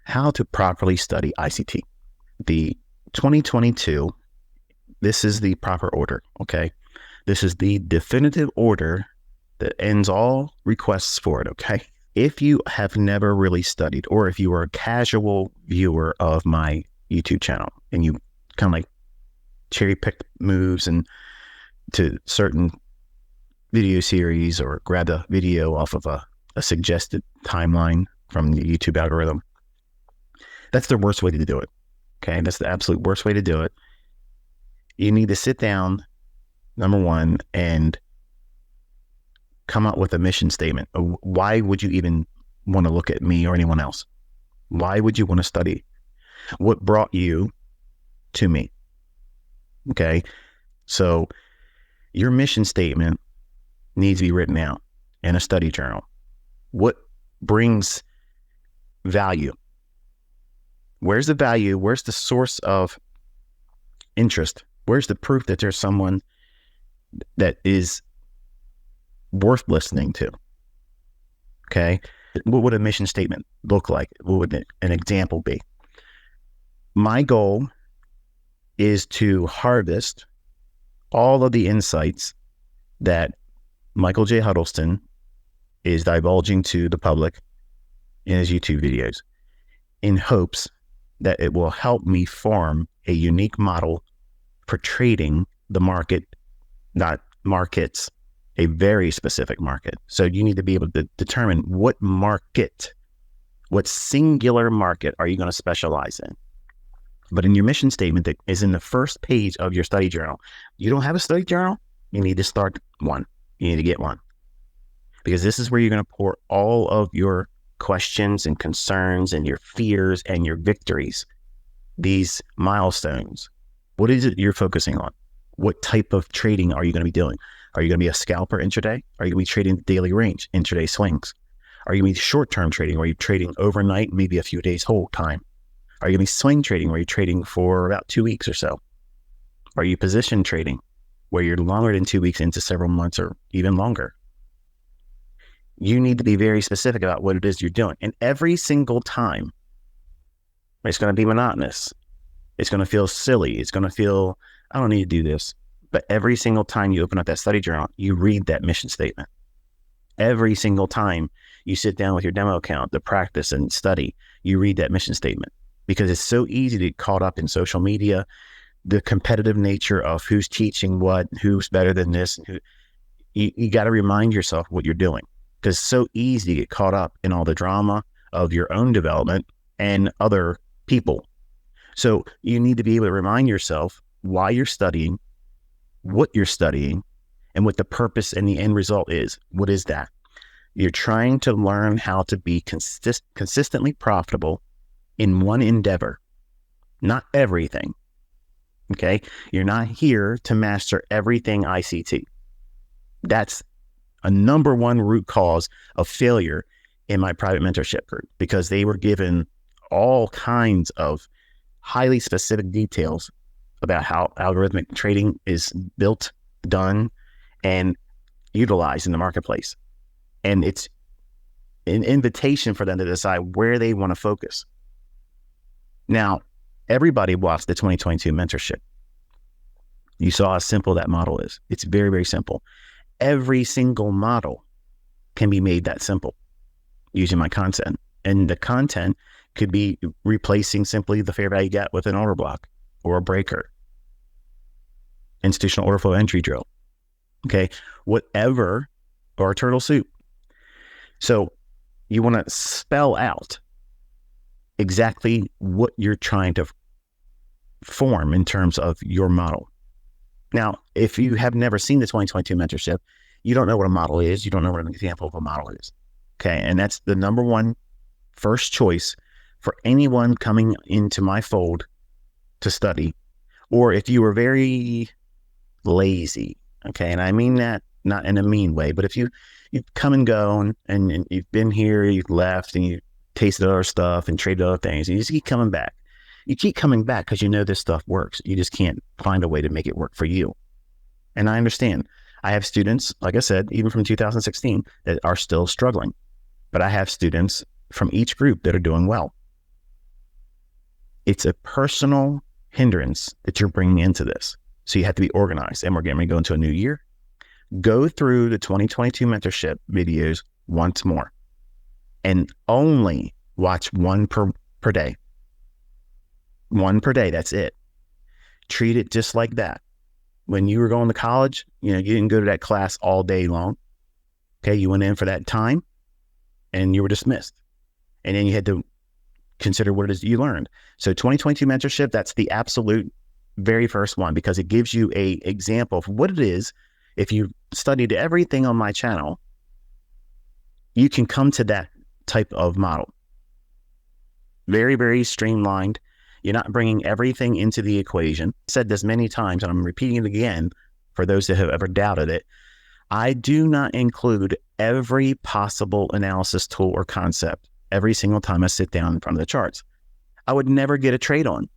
how to properly study ICT. The 2022, this is the proper order, okay? This is the definitive order that ends all requests for it, okay? If you have never really studied, or if you are a casual viewer of my YouTube channel and you kind of like cherry pick moves and to certain video series or grab a video off of a suggested timeline from the YouTube algorithm, that's the worst way to do it. Okay, that's the absolute worst way to do it. You need to sit down, number one, and come up with a mission statement. Why would you even want to look at me or anyone else? Why would you want to study? What brought you to me? Okay, so your mission statement needs to be written out in a study journal. What brings value? Where's the value? Where's the source of interest? Where's the proof that there's someone that is worth listening to? Okay. What would a mission statement look like? What would an example be? My goal is to harvest all of the insights that Michael J. Huddleston is divulging to the public in his YouTube videos, in hopes that it will help me form a unique model for trading the market, not markets, a very specific market. So you need to be able to determine what market, what singular market are you going to specialize in. But in your mission statement that is in the first page of your study journal, you don't have a study journal, you need to start one. You need to get one. Because this is where you're going to pour all of your questions and concerns and your fears and your victories, these milestones. What is it you're focusing on? What type of trading are you going to be doing? Are you going to be a scalper intraday? Are you going to be trading daily range, intraday swings? Are you going to be short-term trading? Or are you trading overnight, maybe a few days hold time? Are you going to be swing trading where you're trading for about 2 weeks or so? Are you position trading where you're longer than 2 weeks into several months or even longer? You need to be very specific about what it is you're doing. And every single time, it's going to be monotonous. It's going to feel silly. It's going to feel, I don't need to do this. But every single time you open up that study journal, you read that mission statement. Every single time you sit down with your demo account to practice and study, you read that mission statement. Because it's so easy to get caught up in social media, the competitive nature of who's teaching what, who's better than this. And you got to remind yourself what you're doing. Because it's so easy to get caught up in all the drama of your own development and other people. So you need to be able to remind yourself why you're studying, what you're studying, and what the purpose and the end result is. What is that? You're trying to learn how to be consistently profitable in one endeavor, not everything. Okay? You're not here to master everything ICT. That's a number one root cause of failure in my private mentorship group, because they were given all kinds of highly specific details about how algorithmic trading is built, done, and utilized in the marketplace. And it's an invitation for them to decide where they want to focus. Now, everybody watched the 2022 mentorship. You saw how simple that model is. It's very, very simple. Every single model can be made that simple using my content. And the content could be replacing simply the fair value gap with an order block or a breaker, institutional order flow entry drill. Okay, whatever, or a turtle soup. So you want to spell out exactly what you're trying to form in terms of your model. Now, if you have never seen the 2022 mentorship, you don't know what a model is. You don't know what an example of a model is. Okay, and that's the number one first choice for anyone coming into my fold to study. Or if you were very lazy, okay, and I mean that not in a mean way, but if you come and go and you've been here, you've left, and you tasted other stuff and traded other things, and you just keep coming back. You keep coming back because you know this stuff works. You just can't find a way to make it work for you. And I understand. I have students, like I said, even from 2016, that are still struggling. But I have students from each group that are doing well. It's a personal hindrance that you're bringing into this. So you have to be organized. And we're getting ready to go into a new year. Go through the 2022 mentorship videos once more and only watch one per day. One per day. That's it. Treat it just like that. When you were going to college, you didn't go to that class all day long. Okay. You went in for that time and you were dismissed. And then you had to consider what it is you learned. So 2022 mentorship, that's the absolute very first one, because it gives you a example of what it is. If you studied everything on my channel, you can come to that type of model. Very, very streamlined. You're not bringing everything into the equation. I said this many times, and I'm repeating it again for those that have ever doubted it. I do not include every possible analysis tool or concept every single time I sit down in front of the charts. I would never get a trade on,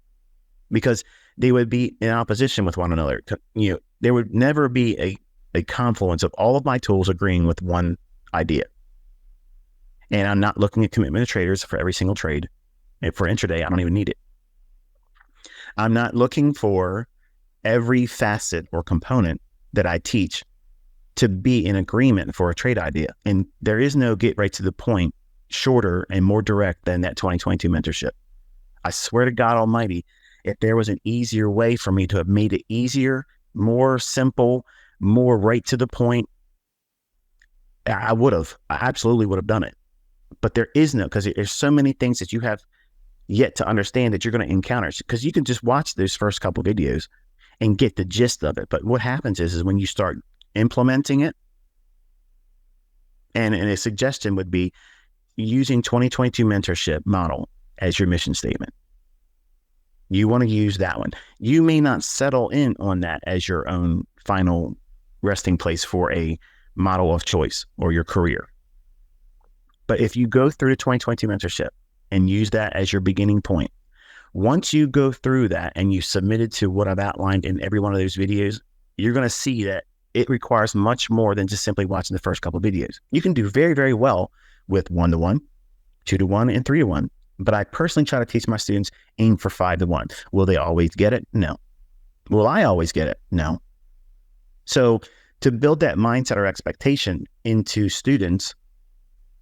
because they would be in opposition with one another. There would never be a confluence of all of my tools agreeing with one idea. And I'm not looking at commitment of traders for every single trade. And for intraday, I don't even need it. I'm not looking for every facet or component that I teach to be in agreement for a trade idea. And there is no get right to the point, shorter and more direct than that 2022 mentorship. I swear to God Almighty, if there was an easier way for me to have made it easier, more simple, more right to the point, I absolutely would have done it. But there is no, because there's so many things that you have yet to understand that you're going to encounter, because you can just watch those first couple videos and get the gist of it. But what happens is when you start implementing it, and a suggestion would be using 2022 mentorship model as your mission statement. You want to use that one. You may not settle in on that as your own final resting place for a model of choice or your career. But if you go through the 2022 mentorship and use that as your beginning point, once you go through that and you submit it to what I've outlined in every one of those videos, you're going to see that it requires much more than just simply watching the first couple of videos. You can do very, very well with 1-to-1, 2-to-1, and 3-to-1. But I personally try to teach my students, aim for 5-to-1. Will they always get it? No. Will I always get it? No. So to build that mindset or expectation into students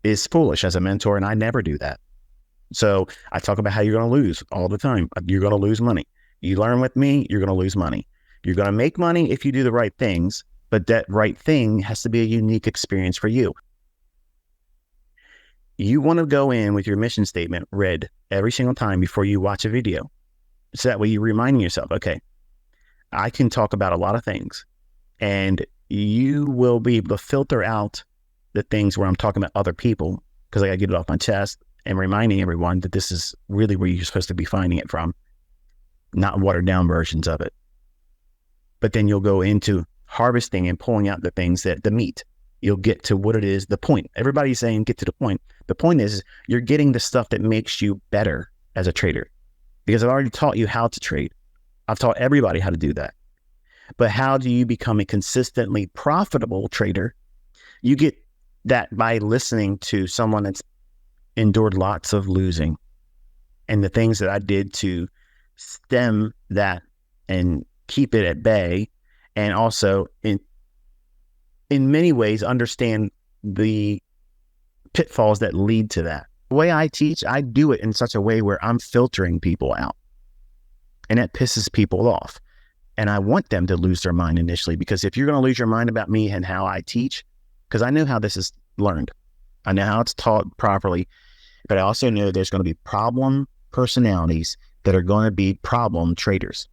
is foolish as a mentor, and I never do that. So I talk about how you're going to lose all the time. You're going to lose money. You learn with me, you're going to lose money. You're going to make money if you do the right things, but that right thing has to be a unique experience for you. You want to go in with your mission statement read every single time before you watch a video. So that way you're reminding yourself, okay, I can talk about a lot of things, and you will be able to filter out the things where I'm talking about other people, because I got to get it off my chest, and reminding everyone that this is really where you're supposed to be finding it from, not watered down versions of it. But then you'll go into harvesting and pulling out the things that the meat. You'll get to what it is, the point. Everybody's saying get to the point. The point is you're getting the stuff that makes you better as a trader, because I've already taught you how to trade. I've taught everybody how to do that. But how do you become a consistently profitable trader? You get that by listening to someone that's endured lots of losing, and the things that I did to stem that and keep it at bay, and also in many ways understand the pitfalls that lead to that. The way I teach, I do it in such a way where I'm filtering people out, and that pisses people off. And I want them to lose their mind initially, because if you're going to lose your mind about me and how I teach, because I know how this is learned, I know how it's taught properly, but I also know there's going to be problem personalities that are going to be problem traders.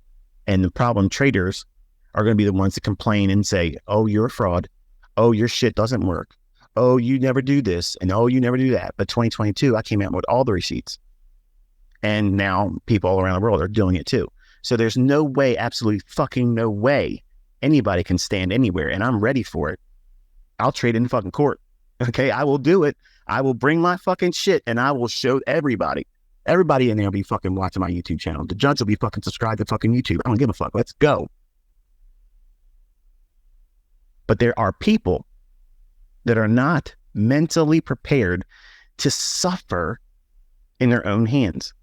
And the problem traders are going to be the ones that complain and say, oh, you're a fraud. Oh, your shit doesn't work. Oh, you never do this. And oh, you never do that. But 2022, I came out with all the receipts. And now people all around the world are doing it too. So there's no way, absolutely fucking no way anybody can stand anywhere. And I'm ready for it. I'll trade in fucking court. Okay, I will do it. I will bring my fucking shit and I will show everybody. Everybody in there will be fucking watching my YouTube channel. The judge will be fucking subscribed to fucking YouTube. I don't give a fuck. Let's go. But there are people that are not mentally prepared to suffer in their own hands.